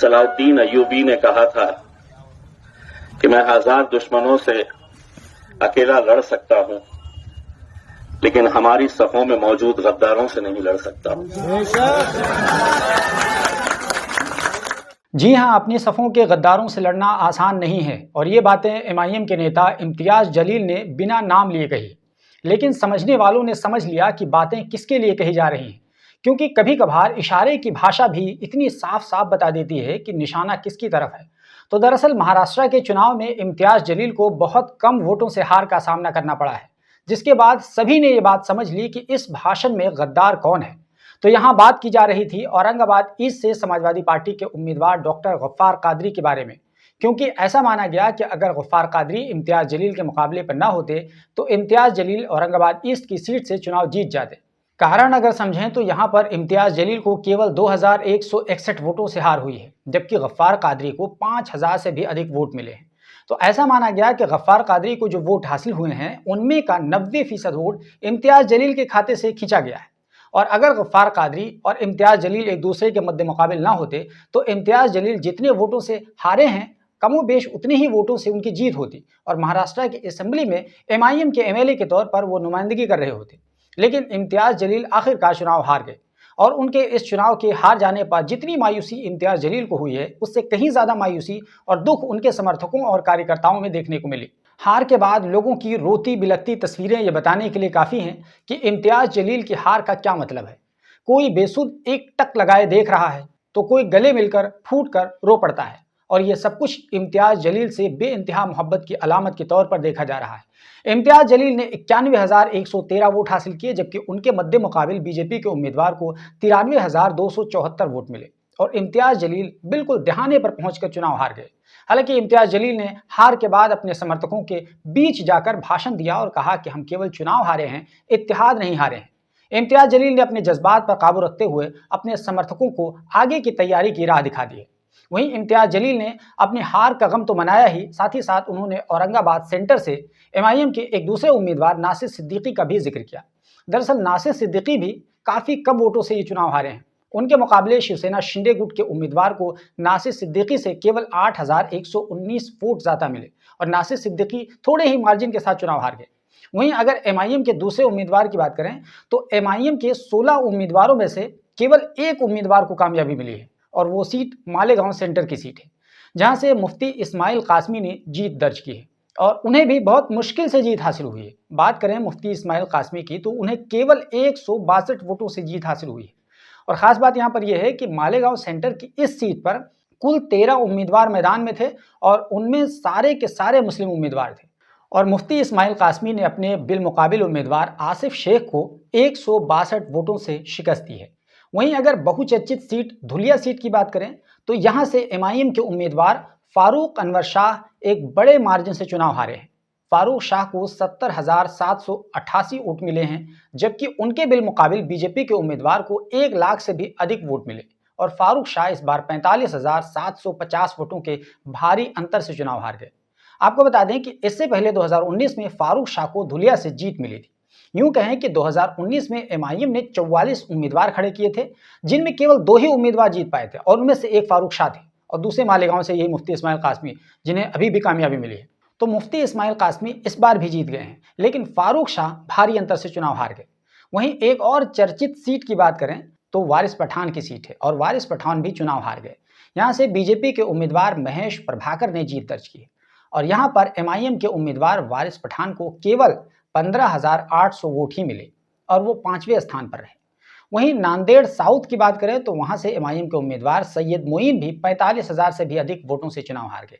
Salauddin Ayyubi ने कहा था कि मैं 1000 दुश्मनों से अकेला लड़ सकता हूं, लेकिन हमारी सफों में मौजूद गद्दारों से नहीं लड़ सकता हूं। जी हां, अपनी सफ़ों के गद्दारों से लड़ना आसान नहीं है और ये बातें एमआईएम के नेता इम्तियाज़ जलील ने बिना नाम लिए कही। लेकिन समझने वालों ने समझ लिया कि बातें किसके लिए कही जा रही हैं, क्योंकि कभी कभार इशारे की भाषा भी इतनी साफ साफ बता देती है कि निशाना किसकी तरफ है। तो दरअसल महाराष्ट्र के चुनाव में इम्तियाज़ जलील को बहुत कम वोटों से हार का सामना करना पड़ा है, जिसके बाद सभी ने ये बात समझ ली कि इस भाषण में गद्दार कौन है। तो यहाँ बात की जा रही थी औरंगाबाद ईस्ट से समाजवादी पार्टी के उम्मीदवार डॉक्टर गफ्फार कादरी के बारे में, क्योंकि ऐसा माना गया कि अगर गफ्फार कादरी इम्तियाज़ जलील के मुकाबले पर न होते तो इम्तियाज़ जलील औरंगाबाद ईस्ट की सीट से चुनाव जीत जाते। कारण अगर समझें तो यहाँ पर इम्तियाज़ जलील को केवल 2161 वोटों से हार हुई है, जबकि गफ्फार कादरी को 5000 से भी अधिक वोट मिले हैं। तो ऐसा माना गया कि गफ्फार कादरी को जो वोट हासिल हुए हैं उनमें का 90% वोट इम्तियाज़ जलील के खाते से खींचा गया है। और अगर गफ्फार कादरी और इम्तियाज़ जलील एक दूसरे के मद्दे मुकाबिल ना होते तो इम्तियाज़ जलील जितने वोटों से हारे हैं कमोबेश उतने ही वोटों से उनकी जीत होती और महाराष्ट्र की असेंबली में एमआईएम के एमएलए के तौर पर वो नुमाइंदगी कर रहे होते। लेकिन इम्तियाज़ जलील आखिरकार चुनाव हार गए और उनके इस चुनाव के हार जाने पर जितनी मायूसी इम्तियाज़ जलील को हुई है उससे कहीं ज़्यादा मायूसी और दुख उनके समर्थकों और कार्यकर्ताओं में देखने को मिली। हार के बाद लोगों की रोती बिलखती तस्वीरें ये बताने के लिए काफ़ी हैं कि इम्तियाज़ जलील की हार का क्या मतलब है। कोई बेसुध एक टक लगाए देख रहा है तो कोई गले मिलकर फूट कर रो पड़ता है और ये सब कुछ इम्तियाज़ जलील से बेइंतहा मोहब्बत की अलामत के तौर पर देखा जा रहा है। इम्तियाज़ जलील ने 91,113 वोट हासिल किए, जबकि उनके मद्दे मुकाबिल बीजेपी के उम्मीदवार को 93,274 वोट मिले और इम्तियाज़ जलील बिल्कुल दहाने पर पहुंचकर चुनाव हार गए। हालांकि इम्तियाज़ जलील ने हार के बाद अपने समर्थकों के बीच जाकर भाषण दिया और कहा कि हम केवल चुनाव हारे हैं, इत्तेहाद नहीं हारे हैं। इम्तियाज़ जलील ने अपने जज्बात पर काबू रखते हुए अपने समर्थकों को आगे की तैयारी की राह दिखा दी है। वहीं इम्तियाज़ जलील ने अपने हार का गम तो मनाया ही, साथ ही साथ उन्होंने औरंगाबाद सेंटर से एमआईएम के एक दूसरे उम्मीदवार नासिर सिद्दीकी का भी जिक्र किया। दरअसल नासिर सिद्दीकी भी काफ़ी कम वोटों से ये चुनाव हारे हैं। उनके मुकाबले शिवसेना शिंदे गुट के उम्मीदवार को नासिर सिद्दीकी से केवल 8,119 वोट ज़्यादा मिले और नासिर सिद्दीकी थोड़े ही मार्जिन के साथ चुनाव हार गए। वहीं अगर एमआईएम के दूसरे उम्मीदवार की बात करें तो एमआईएम के 16 उम्मीदवारों में से केवल एक उम्मीदवार को कामयाबी मिली है और वो सीट मालेगांव सेंटर की सीट है, जहां से मुफ्ती इस्माइल कासमी ने जीत दर्ज की है और उन्हें भी बहुत मुश्किल से जीत हासिल हुई है। बात करें मुफ्ती इस्माइल कासमी की तो उन्हें केवल 162 वोटों से जीत हासिल हुई है और ख़ास बात यहाँ पर यह है कि मालेगांव सेंटर की इस सीट पर कुल 13 उम्मीदवार मैदान में थे और उनमें सारे के सारे मुस्लिम उम्मीदवार थे और मुफ्ती इस्माइल कासमी ने अपने बिलमुकाबिल उम्मीदवार आसिफ शेख को 162 वोटों से शिकस्त दी है। वहीं अगर बहुचर्चित सीट धुलिया सीट की बात करें तो यहाँ से एमआईएम के उम्मीदवार फारूक अनवर शाह एक बड़े मार्जिन से चुनाव हारे हैं। फारूक शाह को 70,788 वोट मिले हैं, जबकि उनके बिलमुकाबिल बीजेपी के उम्मीदवार को 1 लाख से भी अधिक वोट मिले और फारूक शाह इस बार 45,750 वोटों के भारी अंतर से चुनाव हार गए। आपको बता दें कि इससे पहले 2019 में फारूक शाह को धुलिया से जीत मिली थी। यूं कहें कि 2019 में एमआईएम ने 44 उम्मीदवार खड़े किए थे, जिनमें केवल 2 ही उम्मीदवार जीत पाए थे और उनमें से एक फारूक शाह थे और दूसरे मालेगांव से यही मुफ्ती इस्माइल कासमी, जिन्हें अभी भी कामयाबी मिली है। तो मुफ्ती इस्माइल कासमी इस बार भी जीत गए हैं, लेकिन फारूक शाह भारी अंतर से चुनाव हार गए। वहीं एक और चर्चित सीट की बात करें तो वारिस पठान की सीट है और वारिस पठान भी चुनाव हार गए। यहाँ से बीजेपी के उम्मीदवार महेश प्रभाकर ने जीत दर्ज की और यहाँ पर एमआईएम के उम्मीदवार वारिस पठान को केवल 15,800 वोट ही मिले और वो 5वें स्थान पर रहे। वहीं नांदेड़ साउथ की बात करें तो वहां से एमआईएम के उम्मीदवार सैयद मोइन भी 45,000 से भी अधिक वोटों से चुनाव हार गए।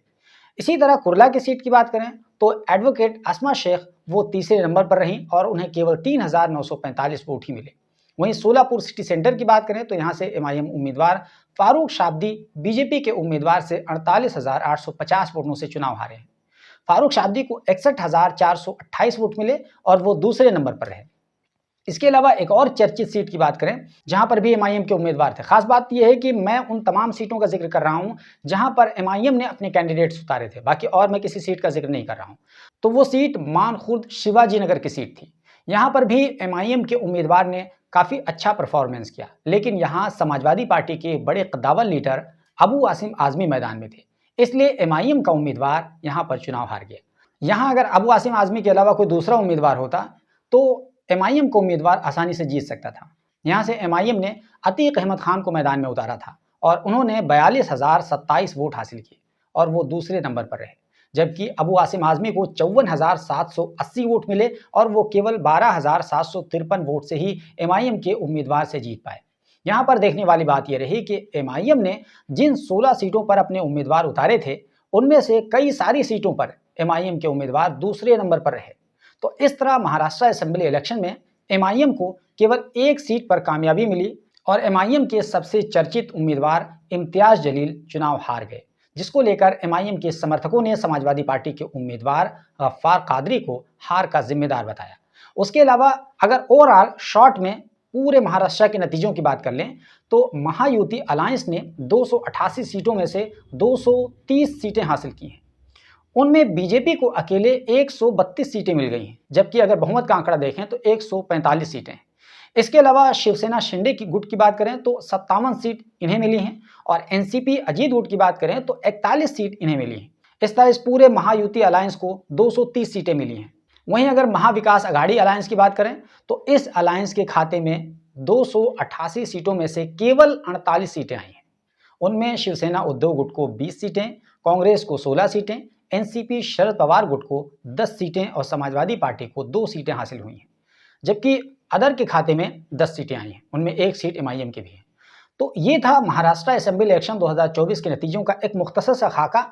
इसी तरह कुर्ला की सीट की बात करें तो एडवोकेट अस्मा शेख वो तीसरे नंबर पर रहीं और उन्हें केवल 3,945 वोट ही मिले। वहीं सोलापुर सिटी सेंटर की बात करें तो यहाँ से एमआईएम उम्मीदवार फारूक शाब्दी बीजेपी के उम्मीदवार से 48,850 वोटों से चुनाव हारे हैं। फारूक शाब्दी को 61,428 वोट मिले और वो दूसरे नंबर पर रहे। इसके अलावा एक और चर्चित सीट की बात करें जहां पर भी एमआईएम के उम्मीदवार थे। खास बात यह है कि मैं उन तमाम सीटों का जिक्र कर रहा हूं जहां पर एमआईएम ने अपने कैंडिडेट्स उतारे थे, बाकी और मैं किसी सीट का जिक्र नहीं कर रहा हूं। तो वो सीट मानखुर्द शिवाजी नगर की सीट थी। यहां पर भी एमआईएम के उम्मीदवार ने काफ़ी अच्छा परफॉर्मेंस किया, लेकिन यहाँ समाजवादी पार्टी के बड़े कद्दावर लीडर अबू आसिम आजमी मैदान में थे, इसलिए MIM का उम्मीदवार यहाँ पर चुनाव हार गया। यहाँ अगर अबू आसिम आजमी के अलावा कोई दूसरा उम्मीदवार होता तो MIM को उम्मीदवार आसानी से जीत सकता था। यहाँ से MIM ने अतीक अहमद खान को मैदान में उतारा था और उन्होंने 42,027 वोट हासिल किए और वो दूसरे नंबर पर रहे, जबकि अबू आसिम आजमी को 54,780 वोट मिले और वो केवल 12,753 वोट से ही MIM के उम्मीदवार से जीत पाए। यहाँ पर देखने वाली बात यह रही कि MIM ने जिन 16 सीटों पर अपने उम्मीदवार उतारे थे उनमें से कई सारी सीटों पर MIM के उम्मीदवार दूसरे नंबर पर रहे। तो इस तरह महाराष्ट्र असेंबली इलेक्शन में MIM को केवल एक सीट पर कामयाबी मिली और MIM के सबसे चर्चित उम्मीदवार इम्तियाज जलील चुनाव हार गए, जिसको लेकर MIM के समर्थकों ने समाजवादी पार्टी के उम्मीदवार गफ्फार कादरी को हार का जिम्मेदार बताया। उसके अलावा अगर ओवरऑल शॉर्ट में पूरे महाराष्ट्र के नतीजों की बात कर लें तो महायुति अलायंस ने 288 सीटों में से 230 सीटें हासिल की हैं। उनमें बीजेपी को अकेले 132 सीटें मिल गई हैं, जबकि अगर बहुमत का आंकड़ा देखें तो 145 सीटें हैं। इसके अलावा शिवसेना शिंदे की गुट की बात करें तो 57 सीट इन्हें मिली हैं और NCP अजीत गुट की बात करें तो 41 सीट इन्हें मिली हैं। इस तरह इस पूरे महायुति अलायंस को 230 सीटें मिली हैं। वहीं अगर महाविकास अघाड़ी अलायंस की बात करें तो इस अलायंस के खाते में 288 सीटों में से केवल 48 सीटें आई हैं। उनमें शिवसेना उद्धव गुट को 20 सीटें, कांग्रेस को 16 सीटें, NCP शरद पवार गुट को 10 सीटें और समाजवादी पार्टी को 2 सीटें हासिल हुई हैं, जबकि अदर के खाते में 10 सीटें आई हैं, उनमें 1 सीट MIM की भी है। तो ये था महाराष्ट्र असेंबली इलेक्शन 2024 के नतीजों का एक मुख्तसर सा खाका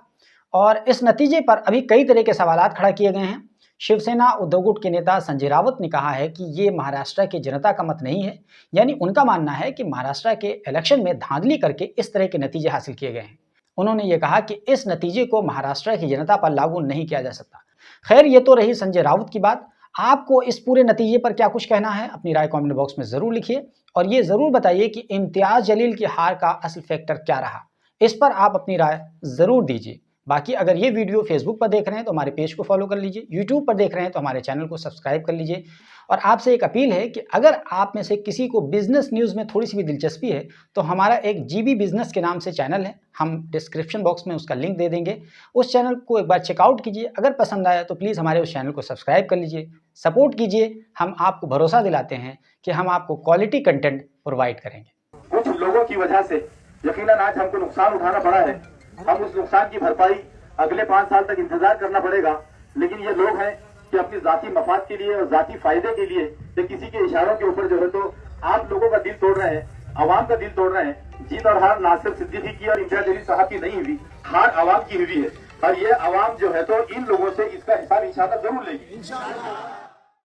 और इस नतीजे पर अभी कई तरह के सवालात खड़ा किए गए हैं। शिवसेना उद्धव गुट के नेता संजय राउत ने कहा है कि ये महाराष्ट्र की जनता का मत नहीं है, यानी उनका मानना है कि महाराष्ट्र के इलेक्शन में धांधली करके इस तरह के नतीजे हासिल किए गए हैं। उन्होंने ये कहा कि इस नतीजे को महाराष्ट्र की जनता पर लागू नहीं किया जा सकता। खैर, ये तो रही संजय राउत की बात। आपको इस पूरे नतीजे पर क्या कुछ कहना है, अपनी राय कमेंट बॉक्स में ज़रूर लिखिए और ये ज़रूर बताइए कि इम्तियाज जलील की हार का असल फैक्टर क्या रहा। इस पर आप अपनी राय ज़रूर दीजिए। बाकी अगर ये वीडियो फेसबुक पर देख रहे हैं तो हमारे पेज को फॉलो कर लीजिए, यूट्यूब पर देख रहे हैं तो हमारे चैनल को सब्सक्राइब कर लीजिए। और आपसे एक अपील है कि अगर आप में से किसी को बिजनेस न्यूज़ में थोड़ी सी भी दिलचस्पी है तो हमारा एक GB बिजनेस के नाम से चैनल है, हम डिस्क्रिप्शन बॉक्स में उसका लिंक दे देंगे। उस चैनल को एक बार चेकआउट कीजिए। अगर पसंद आया तो प्लीज़ हमारे उस चैनल को सब्सक्राइब कर लीजिए, सपोर्ट कीजिए। हम आपको भरोसा दिलाते हैं कि हम आपको क्वालिटी कंटेंट प्रोवाइड करेंगे। कुछ लोगों की वजह से यकीनन आज हमको नुकसान उठाना पड़ा है। हम उस नुकसान की भरपाई अगले 5 साल तक इंतजार करना पड़ेगा, लेकिन ये लोग हैं कि अपनी जाती मफाद के लिए और जाती फायदे के लिए या किसी के इशारों के ऊपर जो है तो आप लोगों का दिल तोड़ रहे हैं, आवाम का दिल तोड़ रहे हैं। जीत और हार ना सिर्फ सिद्दीकी की और इम्तियाज जलील साहब की नहीं हुई, हार आवाम की हुई है और ये आवाम जो है तो इन लोगों से इसका हिसाब इंशाअल्लाह जरूर लेगी।